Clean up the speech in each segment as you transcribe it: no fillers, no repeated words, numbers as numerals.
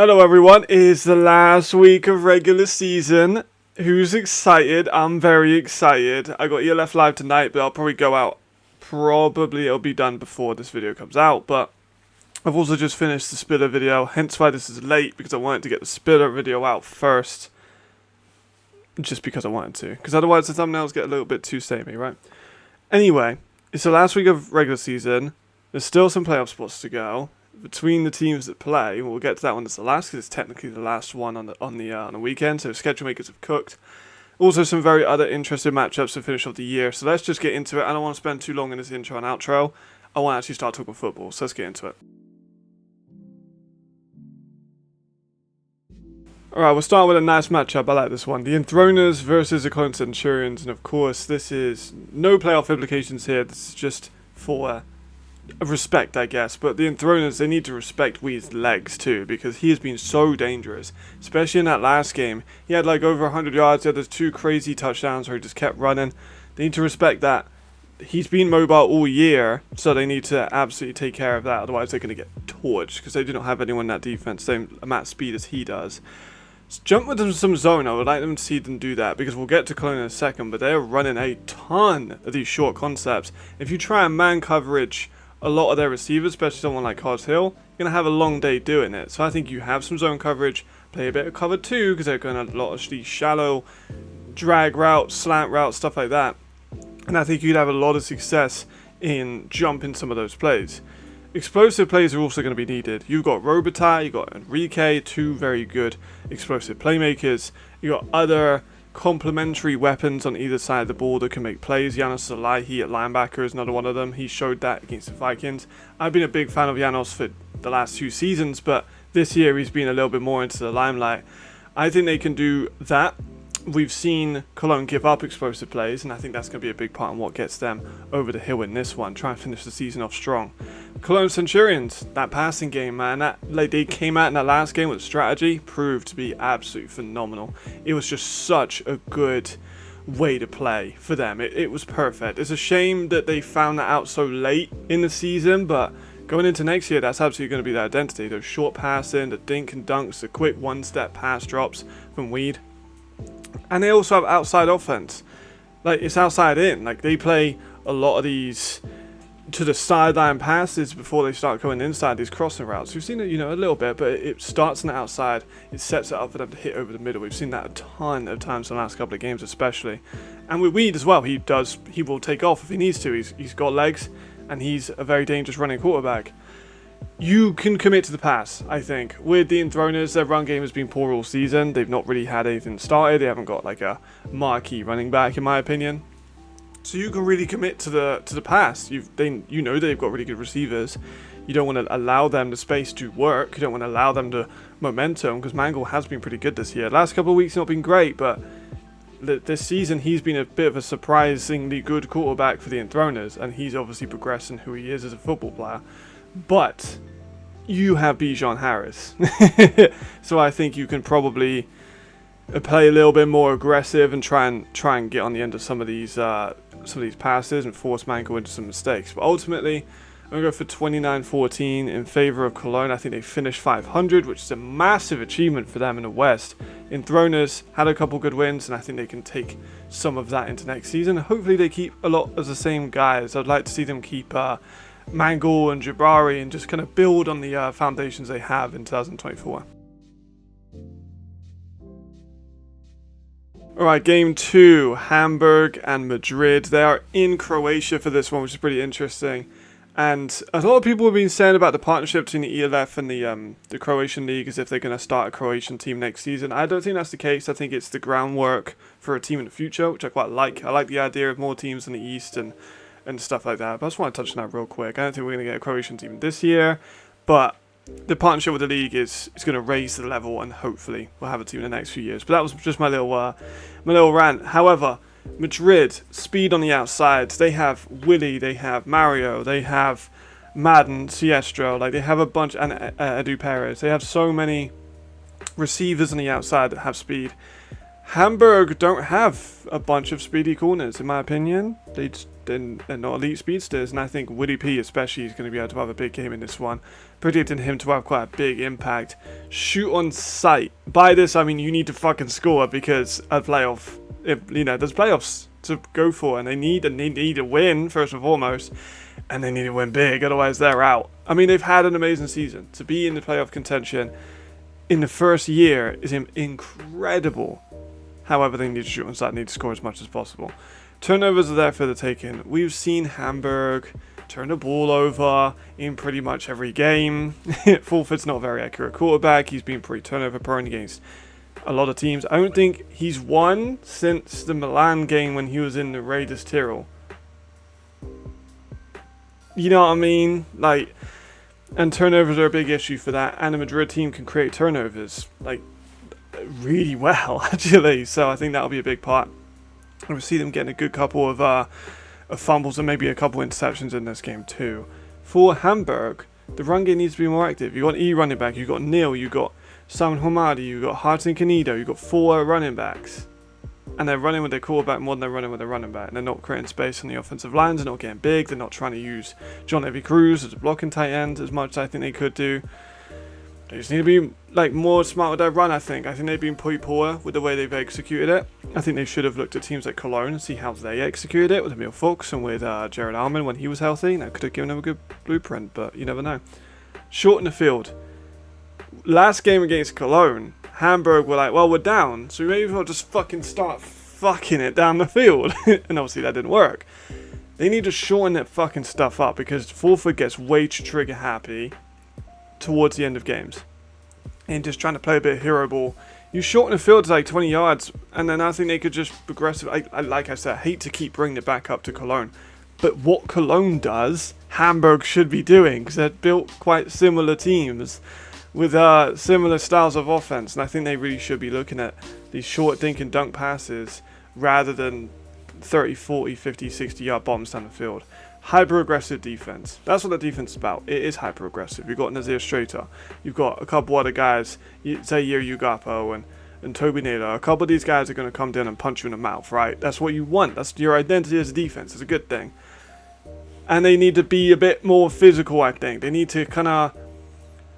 Hello everyone, it is the last week of regular season. Who's excited? I'm very excited. I got ELF live tonight, but I'll probably go out. Probably it'll be done before this video comes out, but I've also just finished the Spiller video, hence why this is late, because I wanted to get the Spiller video out first. Just because I wanted to, because otherwise the thumbnails get a little bit too samey, right? Anyway, it's the last week of regular season. There's still some playoff spots to go between the teams that play. We'll get to that one as the last, because it's technically the last one on the weekend. So schedule makers have cooked. Also, some very other interesting matchups to finish off the year. So let's just get into it. I don't want to spend too long in this intro and outro. I want to actually start talking football. So let's get into it. Alright, we'll start with a nice matchup. I like this one. The Enthroners versus the Cologne Centurions. And of course, this is no playoff implications here. This is just for respect, I guess. But the Enthroners, they need to respect Wee's legs too, because he has been so dangerous. Especially in that last game. He had like over 100 yards. He had those 2 crazy touchdowns where he just kept running. They need to respect that. He's been mobile all year, so they need to absolutely take care of that. Otherwise, they're going to get torched, because they do not have anyone in that defense same amount of speed as he does. Jump with them some zone. I would like them to see them do that, because we'll get to Cologne in a second, but they're running a ton of these short concepts. If you try and man coverage a lot of their receivers, especially someone like Cos Hill, you're going to have a long day doing it. So I think you have some zone coverage, play a bit of cover 2, because they're going to a lot of these shallow drag routes, slant routes, stuff like that. And I think you'd have a lot of success in jumping some of those plays. Explosive plays are also going to be needed. You've got Robitaille, you've got Enrique, 2 very good explosive playmakers. You've got other complementary weapons on either side of the ball that can make plays. Janos Salahi at linebacker is another one of them. He showed that against the Vikings. I've been a big fan of Janos for the last 2 seasons, but this year he's been a little bit more into the limelight. I think they can do that. We've seen Cologne give up explosive plays, and I think that's going to be a big part in what gets them over the hill in this one. Try and finish the season off strong. Cologne Centurions, that passing game, man, they came out in that last game with strategy, proved to be absolutely phenomenal. It was just such a good way to play for them. It was perfect. It's a shame that they found that out so late in the season, but going into next year, that's absolutely going to be their identity. Those short passing, the dink and dunks, the quick one-step pass drops from Weed. And they also have outside offense. Like, it's outside in. Like, they play a lot of these to the sideline passes before they start going inside these crossing routes. We've seen it, a little bit, but it starts on the outside. It sets it up for them to hit over the middle. We've seen that a ton of times in the last couple of games, especially. And with Weed as well, he will take off if he needs to. He's got legs, and he's a very dangerous running quarterback. You can commit to the pass, I think. With the Enthroners, their run game has been poor all season. They've not really had anything started. They haven't got like a marquee running back, in my opinion. So you can really commit to the pass. They've got really good receivers. You don't want to allow them the space to work. You don't want to allow them the momentum, because Mangle has been pretty good this year. Last couple of weeks not been great, but this season he's been a bit of a surprisingly good quarterback for the Enthroners, and he's obviously progressing who he is as a football player. But you have Bijan Harris, so I think you can probably play a little bit more aggressive and try and get on the end of some of these passes and force Mango into some mistakes. But ultimately, I'm going to go for 29-14 in favor of Cologne. I think they finished 500, which is a massive achievement for them in the West. Enthroners had a couple good wins, and I think they can take some of that into next season. Hopefully they keep a lot of the same guys. I'd like to see them keep Mangle and Jabari and just kind of build on the foundations they have in 2024. Alright, game 2, Hamburg and Madrid. They are in Croatia for this one, which is pretty interesting. And a lot of people have been saying about the partnership between the ELF and the Croatian League as if they're going to start a Croatian team next season. I don't think that's the case. I think it's the groundwork for a team in the future, which I quite like. I like the idea of more teams in the East and stuff like that. But I just want to touch on that real quick. I don't think we're going to get a Croatian team this year, but the partnership with the league is going to raise the level, and hopefully we'll have a team in the next few years. But that was just my little rant. However, Madrid, speed on the outside. They have Willy, they have Mario, they have Madden, Siestro. Like, they have a bunch, and Edu Perez. They have so many receivers on the outside that have speed. Hamburg don't have a bunch of speedy corners, in my opinion. They're not elite speedsters, and I think Willie P especially is going to be able to have a big game in this one. Predicting him to have quite a big impact. Shoot on sight. By this, I mean you need to fucking score, because a playoff, there's playoffs to go for, and they need a win first and foremost, and they need to win big, otherwise they're out. I mean, they've had an amazing season. To be in the playoff contention in the first year is incredible. However, they need to shoot on sight, need to score as much as possible. Turnovers are there for the taking. We've seen Hamburg turn the ball over in pretty much every game. Fulford's not a very accurate quarterback. He's been pretty turnover prone against a lot of teams. I don't think he's won since the Milan game when he was in the Raiders Tyrrell. You know what I mean? Like, and turnovers are a big issue for that. And the Madrid team can create turnovers like really well, actually. So I think that'll be a big part. And we'll see them getting a good couple of fumbles and maybe a couple interceptions in this game too. For Hamburg, the run game needs to be more active. You've got E running back, you've got Neil, you've got Simon Homadi, you've got Hartin Canido, you've got 4 running backs. And they're running with their quarterback more than they're running with their running back. And they're not creating space on the offensive lines, they're not getting big, they're not trying to use John Evie Cruz as a blocking tight end as much as I think they could do. They just need to be more smart with their run, I think. I think they've been pretty poor with the way they've executed it. I think they should have looked at teams like Cologne and see how they executed it with Emil Fuchs and with Jared Alman when he was healthy. That could have given them a good blueprint, but you never know. Shorten the field. Last game against Cologne, Hamburg were like, well, we're down, so we may as well just fucking start fucking it down the field. And obviously that didn't work. They need to shorten that fucking stuff up, because Fulford gets way too trigger happy towards the end of games and just trying to play a bit of hero ball. You shorten the field to like 20 yards, and then I think they could just progressive. Like I said, I hate to keep bringing it back up to Cologne, but what Cologne does, Hamburg should be doing, because they're built quite similar teams with similar styles of offense, and I think they really should be looking at these short dink and dunk passes rather than 30, 40, 50, 60 yard bombs down the field. Hyper-aggressive defense. That's what the defense is about. It is hyper-aggressive. You've got Nazir Strater. You've got a couple other guys, Zaire Ugapo and Toby Naylor. A couple of these guys are going to come down and punch you in the mouth, right? That's what you want. That's your identity as a defense. It's a good thing. And they need to be a bit more physical, I think. They need to kind of...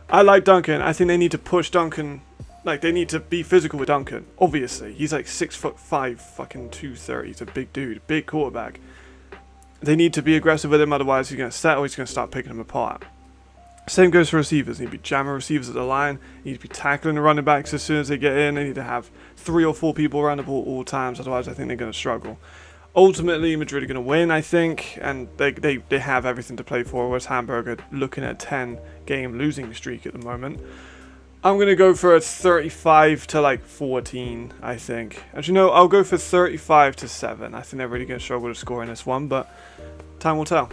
I like Duncan. I think they need to push Duncan. Like, they need to be physical with Duncan. Obviously. He's like 6'5", fucking 230. He's a big dude. Big quarterback. They need to be aggressive with him, otherwise he's going to settle, he's going to start picking them apart. Same goes for receivers. They need to be jamming receivers at the line. They need to be tackling the running backs as soon as they get in. They need to have 3 or 4 people around the ball all times, otherwise I think they're going to struggle. Ultimately, Madrid are going to win, I think, and they have everything to play for, whereas Hamburg are looking at a 10-game losing streak at the moment. I'm going to go for a 35 to like 14, I think. Actually, no, I'll go for 35 to 7. I think they're really going to struggle to score in this one, but time will tell.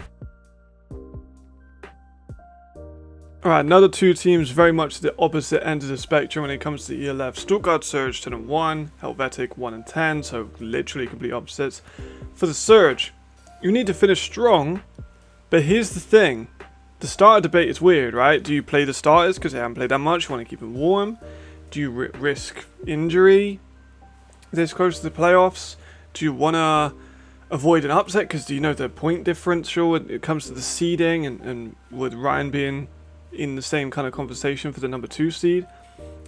Alright, another 2 teams very much the opposite end of the spectrum when it comes to the ELF. Stuttgart Surge 10-1, Helvetic 1-10, so literally complete opposites. For the Surge, you need to finish strong, but here's the thing. The starter debate is weird, right? Do you play the starters because they haven't played that much? You want to keep them warm? Do you risk injury this close to the playoffs? Do you want to avoid an upset because do you know the point differential when it comes to the seeding and with Ryan being in the same kind of conversation for the number 2 seed?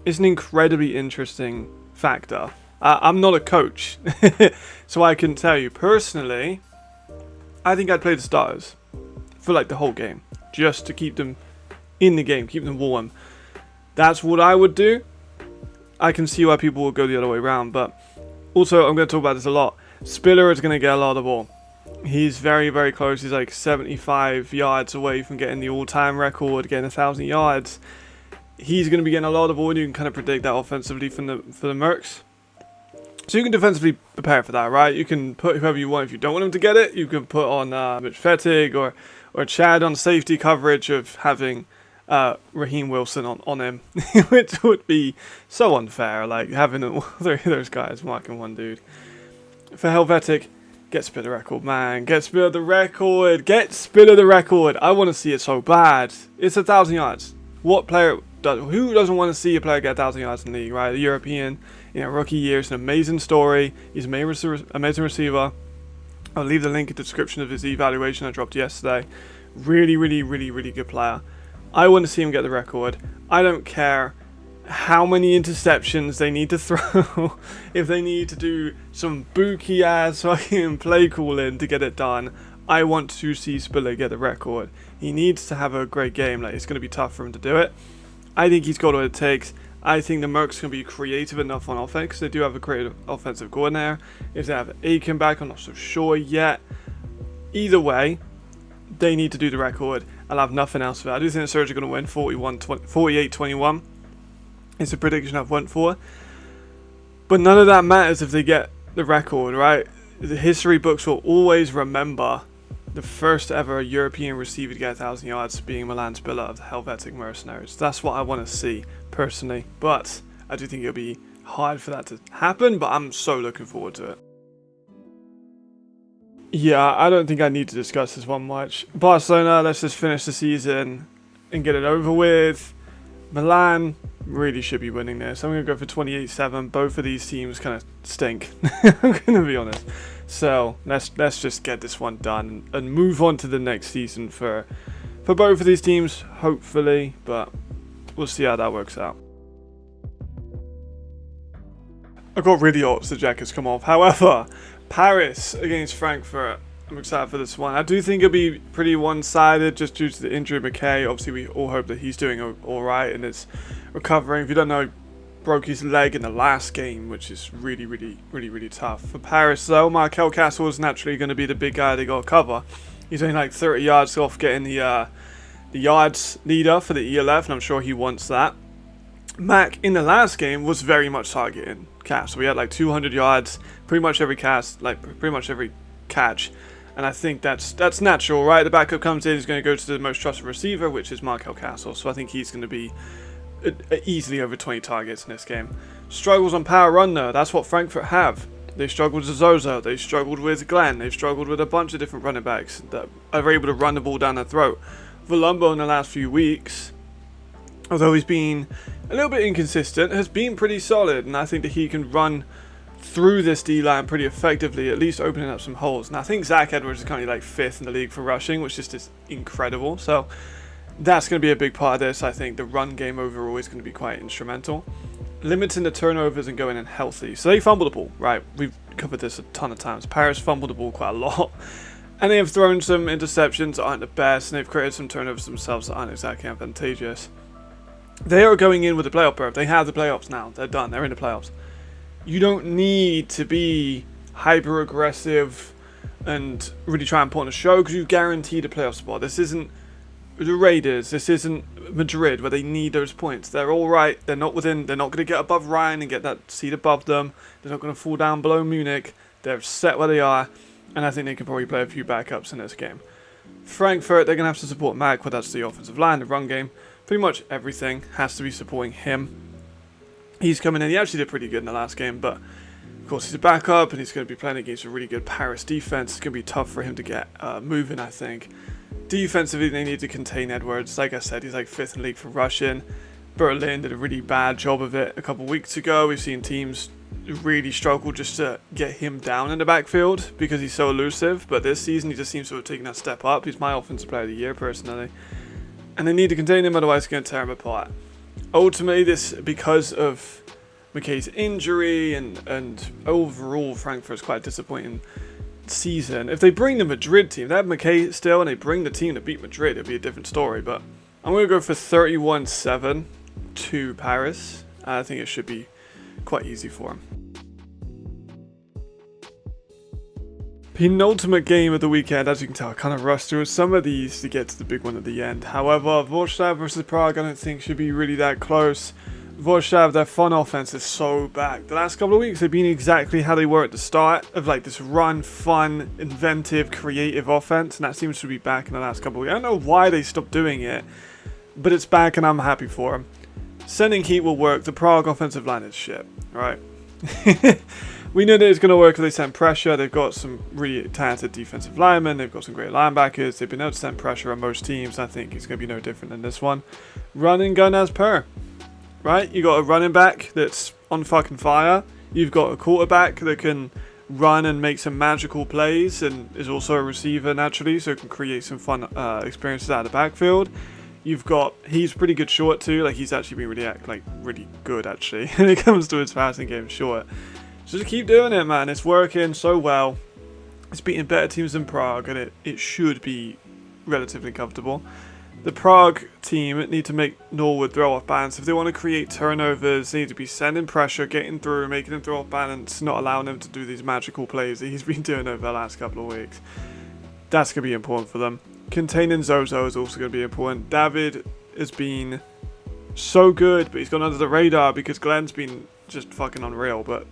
It's an incredibly interesting factor. I'm not a coach, so I can tell you personally, I think I'd play the starters for like the whole game. Just to keep them in the game, keep them warm. That's what I would do. I can see why people will go the other way around, but also I'm going to talk about this a lot. Spiller is going to get a lot of the ball. He's very, very close. He's like 75 yards away from getting the all-time record, getting 1,000 yards. He's going to be getting a lot of ball, and you can kind of predict that offensively for the Mercs. So you can defensively prepare for that, right? You can put whoever you want. If you don't want him to get it, you can put on Mitch Fettig or Chad on safety coverage of having Raheem Wilson on him, which would be so unfair, like having all 3 of those guys marking one dude. For Helvetic, get Spiller record, man. Get Spiller the record. Get Spiller the record. I want to see it so bad. It's 1,000 yards. What player who doesn't want to see a player get 1,000 yards in the league, right? The European, rookie year is an amazing story. He's an amazing receiver. I'll leave the link in the description of his evaluation I dropped yesterday. Really, really, really, really good player. I want to see him get the record. I don't care how many interceptions they need to throw. If they need to do some bookie ass fucking play calling to get it done, I want to see Spiller get the record. He needs to have a great game. Like, it's going to be tough for him to do it. I think he's got what it takes. I think the Mercs can be creative enough on offense. They do have a creative offensive coordinator. If they have Aiken back, I'm not so sure yet. Either way, they need to do the record. I'll have nothing else for that. I do think the Surge are going to win 48-21. It's a prediction I've went for. But none of that matters if they get the record, right? The history books will always remember the first ever European receiver to get 1,000 yards being Milan Spiller of the Helvetic Mercenaries. That's what I want to see, personally. But I do think it'll be hard for that to happen, but I'm so looking forward to it. Yeah, I don't think I need to discuss this one much. Barcelona, let's just finish the season and get it over with. Milan really should be winning this. I'm going to go for 28-7. Both of these teams kind of stink. I'm going to be honest. So let's just get this one done and move on to the next season for both of these teams, hopefully. But we'll see how that works out. I got really hopes the jackets come off. However, Paris against Frankfurt. I'm excited for this one. I do think it'll be pretty one-sided just due to the injury of McKay. Obviously, we all hope that he's doing all right and is recovering. If you don't know, he broke his leg in the last game, which is really, really, really, really tough. For Paris, though, Markel Castle is naturally going to be the big guy they got to cover. He's only like 30 yards off getting the yards leader for the ELF, and I'm sure he wants that. Mac, in the last game, was very much targeting Cass. So we had like 200 yards, pretty much every catch. And I think that's natural, right? The backup comes in, he's going to go to the most trusted receiver, which is Markel Castle. So I think he's going to be easily over 20 targets in this game. Struggles on power run, though. That's what Frankfurt have. They struggled with Zozo. They struggled with Glenn. They've struggled with a bunch of different running backs that are able to run the ball down their throat. Volumbo in the last few weeks, although he's been a little bit inconsistent, has been pretty solid. And I think that he can run through this D-line pretty effectively, at least opening up some holes. And I think Zach Edwards is currently like 5th in the league for rushing, which just is incredible. So that's going to be a big part of this. I think the run game overall is going to be quite instrumental. Limiting the turnovers and going in healthy. So they fumble the ball, right? We've covered this a ton of times. Paris fumbled the ball quite a lot. And they have thrown some interceptions that aren't the best, and they've created some turnovers themselves that aren't exactly advantageous. They are going in with the playoff berth. They have the playoffs now. They're done. They're in the playoffs. You don't need to be hyper aggressive and really try and put on a show because you've guaranteed a playoff spot. This isn't the Raiders. This isn't Madrid where they need those points. They're all right. They're not going to get above Ryan and get that seed above them. They're not going to fall down below Munich. They're set where they are, and I think they can probably play a few backups in this game. Frankfurt, they're going to have to support Mac, whether that's the offensive line, the run game. Pretty much everything has to be supporting him. He's coming in. He actually did pretty good in the last game, but of course he's a backup and he's going to be playing against a really good Paris defense. It's going to be tough for him to get moving, I think. Defensively, they need to contain Edwards. Like I said, he's like 5th in the league for rushing. Berlin did a really bad job of it a couple of weeks ago. We've seen teams really struggle just to get him down in the backfield because he's so elusive. But this season, he just seems to have taken that step up. He's my offensive player of the year, personally. And they need to contain him, otherwise it's going to tear him apart. Ultimately, this, because of McKay's injury and overall Frankfurt's quite a disappointing season. If they bring the Madrid team, they have McKay still, and they bring the team to beat Madrid, it'd be a different story. But I'm going to go for 31-7 to Paris. I think it should be quite easy for them. Penultimate game of the weekend. As you can tell, I kind of rushed through some of these to get to the big one at the end. However, Wrocław versus Prague, I don't think should be really that close. Wrocław, their fun offense is so back. The last couple of weeks, they've been exactly how they were at the start of like this run, fun, inventive, creative offense, and that seems to be back in the last couple of weeks. I don't know why they stopped doing it, but it's back, and I'm happy for them. Sending heat will work. The Prague offensive line is shit, right? we know that it's going to work if they send pressure. They've got some really talented defensive linemen. They've got some great linebackers. They've been able to send pressure on most teams. I think it's going to be no different than this one. Run and gun as per. Right? You got a running back that's on fucking fire. You've got a quarterback that can run and make some magical plays and is also a receiver naturally, so can create some fun experiences out of the backfield. He's pretty good short too. Like, he's actually been really good actually when it comes to his passing game short. So just keep doing it, man. It's working so well. It's beating better teams than Prague, and it should be relatively comfortable. The Prague team need to make Norwood throw off balance. If they want to create turnovers, they need to be sending pressure, getting through, making him throw off balance, not allowing him to do these magical plays that he's been doing over the last couple of weeks. That's going to be important for them. Containing Zozo is also going to be important. David has been so good, but he's gone under the radar because Glenn's been just fucking unreal. But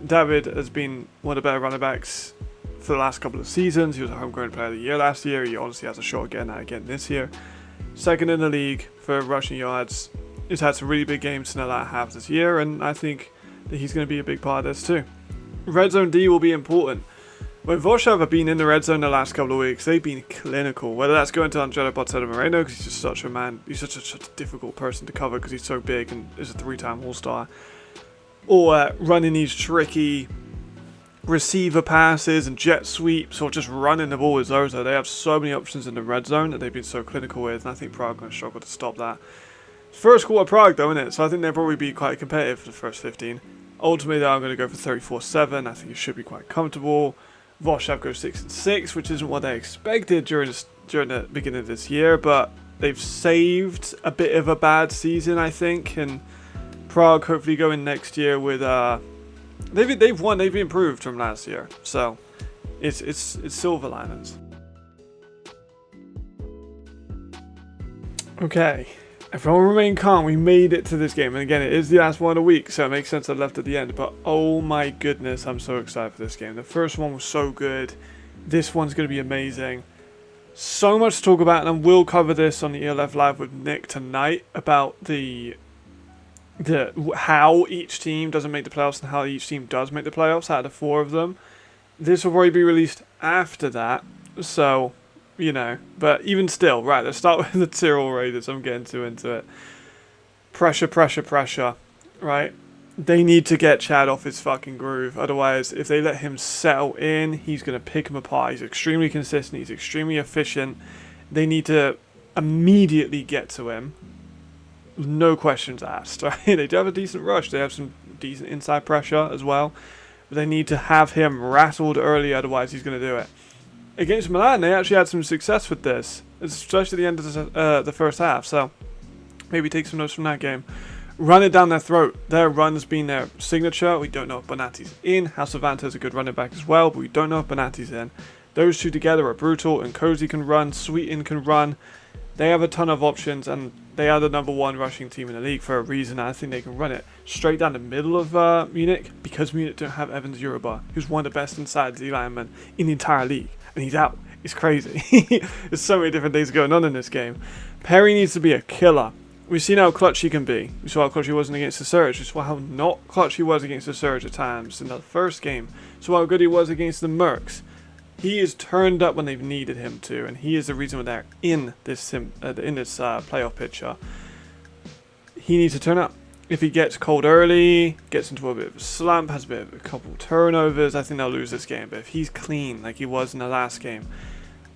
David has been one of the better running backs for the last couple of seasons. He was a homegrown player of the year last year. He honestly has a shot at getting that again this year. Second in the league for rushing yards. He's had some really big games in the latter half this year, and I think that he's going to be a big part of this too. Red zone D will be important. When Vorshav have been in the red zone the last couple of weeks, they've been clinical. Whether that's going to Angelo Botello Moreno, because he's just such a man, he's such a difficult person to cover because he's so big and is a 3-time All-Star, or running these tricky receiver passes and jet sweeps, or just running the ball with Zozo. They have so many options in the red zone that they've been so clinical with, and I think Prague are going to struggle to stop that. First quarter Prague though, isn't it? So I think they'll probably be quite competitive for the first 15. Ultimately, I'm going to go for 34-7. I think it should be quite comfortable. Vorshav goes 6-6, which isn't what they expected during the beginning of this year, but they've saved a bit of a bad season, I think, and Prague hopefully going next year with they've won, they've improved from last year, so it's silver linings. Okay, everyone remain calm. We made it to this game, and again, it is the last one of the week, so it makes sense I left at the end. But oh my goodness, I'm so excited for this game. The first one was so good. This one's going to be amazing. So much to talk about, and we'll cover this on the ELF Live with Nick tonight about the how each team doesn't make the playoffs and how each team does make the playoffs out of the 4 of them. This will probably be released after that, so, you know, but even still, right, let's start with the Tyrrell Raiders. I'm getting too into it. Pressure, right? They need to get Chad off his fucking groove. Otherwise, if they let him settle in, he's going to pick him apart. He's extremely consistent. He's extremely efficient. They need to immediately get to him. No questions asked, right? They do have a decent rush. They have some decent inside pressure as well. But they need to have him rattled early, otherwise he's going to do it. Against Milan, they actually had some success with this, especially at the end of the first half. So maybe take some notes from that game. Run it down their throat. Their run's been their signature. We don't know if Bonatti's in. Salvanta's a good running back as well, but we don't know if Bonatti's in. Those two together are brutal, and Cozy can run, Sweeten can run. They have a ton of options, and they are the number 1 rushing team in the league for a reason. I think they can run it straight down the middle of Munich, because Munich don't have Evans Yoruba, who's one of the best inside D linemen in the entire league, and he's out. It's crazy. There's so many different things going on in this game. Perry needs to be a killer. We've seen how clutch he can be. We saw how clutch he wasn't against the Surge. We saw how not clutch he was against the Surge at times in the first game. We saw how good he was against the Mercs. He is turned up when they've needed him to, and he is the reason why they're in this playoff picture. He needs to turn up. If he gets cold early, gets into a bit of a slump, has a couple of turnovers, I think they'll lose this game. But if he's clean like he was in the last game,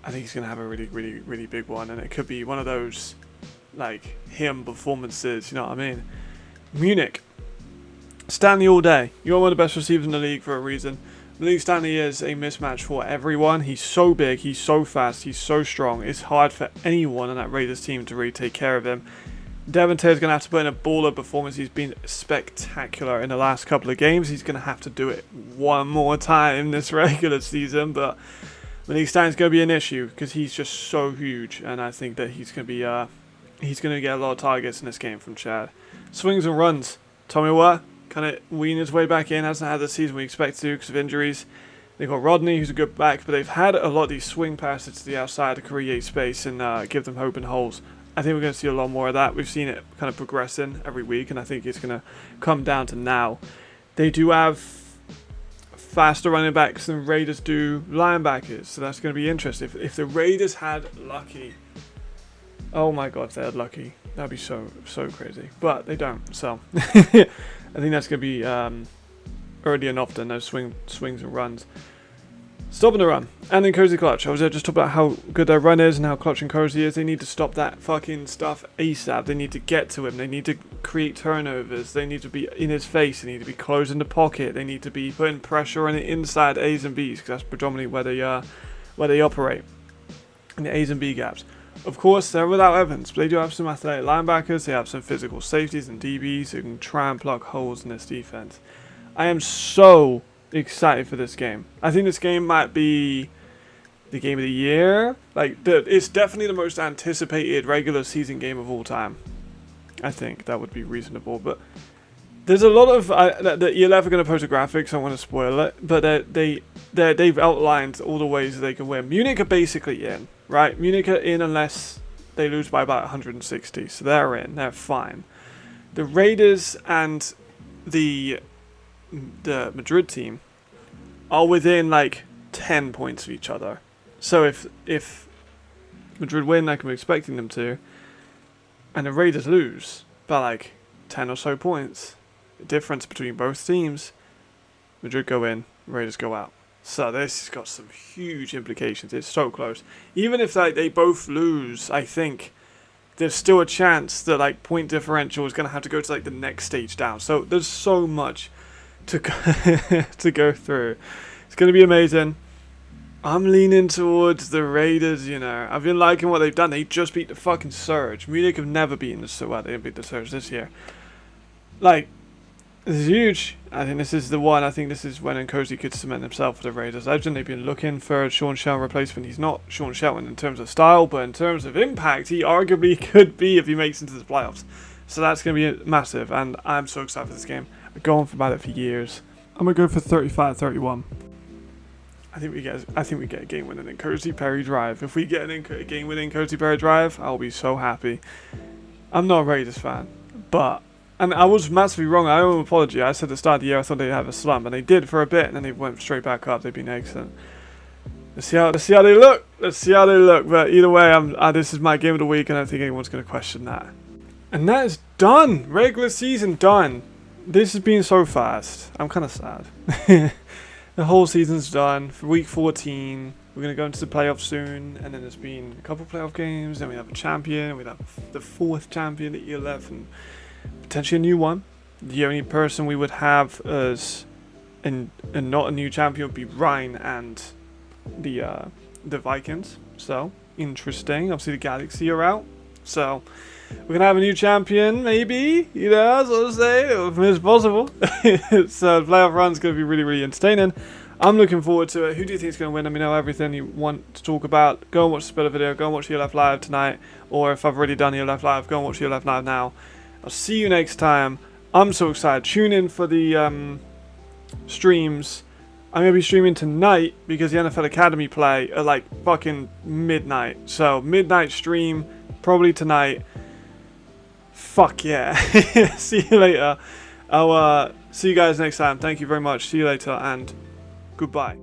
I think he's going to have a really, really, really big one, and it could be one of those like him performances. You know what I mean? Munich, Stanley all day. You're one of the best receivers in the league for a reason. Malik Stanley is a mismatch for everyone. He's so big, he's so fast, he's so strong. It's hard for anyone on that Raiders team to really take care of him. Devon Taylor's going to have to put in a baller performance. He's been spectacular in the last couple of games. He's going to have to do it one more time this regular season, but Malik Stanley's going to be an issue because he's just so huge, and I think that he's going to get a lot of targets in this game from Chad. Swings and runs. Tommy Watt kind of wean his way back in. Hasn't had the season we expect to because of injuries. They've got Rodney, who's a good back, but they've had a lot of these swing passes to the outside to create space and give them open holes. I think we're going to see a lot more of that. We've seen it kind of progressing every week, and I think it's going to come down to now. They do have faster running backs than Raiders do linebackers. So that's going to be interesting. If the Raiders had Lucky, oh my God, if they had Lucky, that'd be so crazy. But they don't. So I think that's going to be early and often, those swings and runs. Stopping the run. And then Cozy Clutch. I was just talking about how good their run is and how clutch and Cozy is. They need to stop that fucking stuff ASAP. They need to get to him. They need to create turnovers. They need to be in his face. They need to be closing the pocket. They need to be putting pressure on the inside A's and B's, because that's predominantly where they operate, in the A's and B gaps. Of course, they're without Evans, but they do have some athletic linebackers. They have some physical safeties and DBs who can try and plug holes in this defense. I am so excited for this game. I think this game might be the game of the year. Like, it's definitely the most anticipated regular season game of all time. I think that would be reasonable. But there's a lot of the ELF are going to post a graphic, so I don't want to spoil it. But they've outlined all the ways that they can win. Munich are basically in, right? Munich are in unless they lose by about 160. So they're in. They're fine. The Raiders and the Madrid team are within like 10 points of each other. So if Madrid win, like I'm expecting them to, and the Raiders lose by like 10 or so points, the difference between both teams, Madrid go in, Raiders go out. So this has got some huge implications. It's so close. Even if like they both lose, I think there's still a chance that like point differential is going to have to go to like the next stage down. So there's so much to go through. It's going to be amazing. I'm leaning towards the Raiders, you know. I've been liking what they've done. They just beat the fucking Surge. Munich have never beaten the Surge. Well, they didn't beat the Surge this year. Like, this is huge. I think this is the one. I think this is when Nkosi could cement himself for the Raiders. I've generally been looking for a Sean Shelton replacement. He's not Sean Shelton in terms of style, but in terms of impact, he arguably could be if he makes it into the playoffs. So that's going to be massive, and I'm so excited for this game. I've gone about it for years. I'm going to go for 35-31. I think we get a game-winning Nkosi Perry drive. If we get a game-winning Nkosi Perry drive, I'll be so happy. I'm not a Raiders fan, but... And I was massively wrong. I owe an apology. I said at the start of the year I thought they'd have a slump, and they did for a bit, and then they went straight back up. They've been excellent. Let's see how they look. But either way, this is my game of the week, and I don't think anyone's going to question that. And that is done. Regular season done. This has been so fast. I'm kind of sad. The whole season's done. For week 14, we're going to go into the playoffs soon, and then there's been a couple playoff games, then we have a champion, we have the fourth champion, the ELF, and potentially a new one. The only person we would have as and not a new champion would be Rhine and the Vikings. So interesting. Obviously the Galaxy are out, so we're gonna have a new champion, maybe. You know, that's what I say. If it's possible. So the playoff run's gonna be really entertaining. I'm looking forward to it. Who do you think is going to win? Let me know everything you want to talk about. Go and watch the Spiller video. Go and watch ELF Live tonight. Or if I've already done ELF Live, go and watch ELF Live now. I'll see you next time. I'm so excited. Tune in for the streams. I'm going to be streaming tonight because the NFL Academy play at like fucking midnight. So midnight stream, probably tonight. Fuck yeah. See you later. I'll see you guys next time. Thank you very much. See you later and goodbye.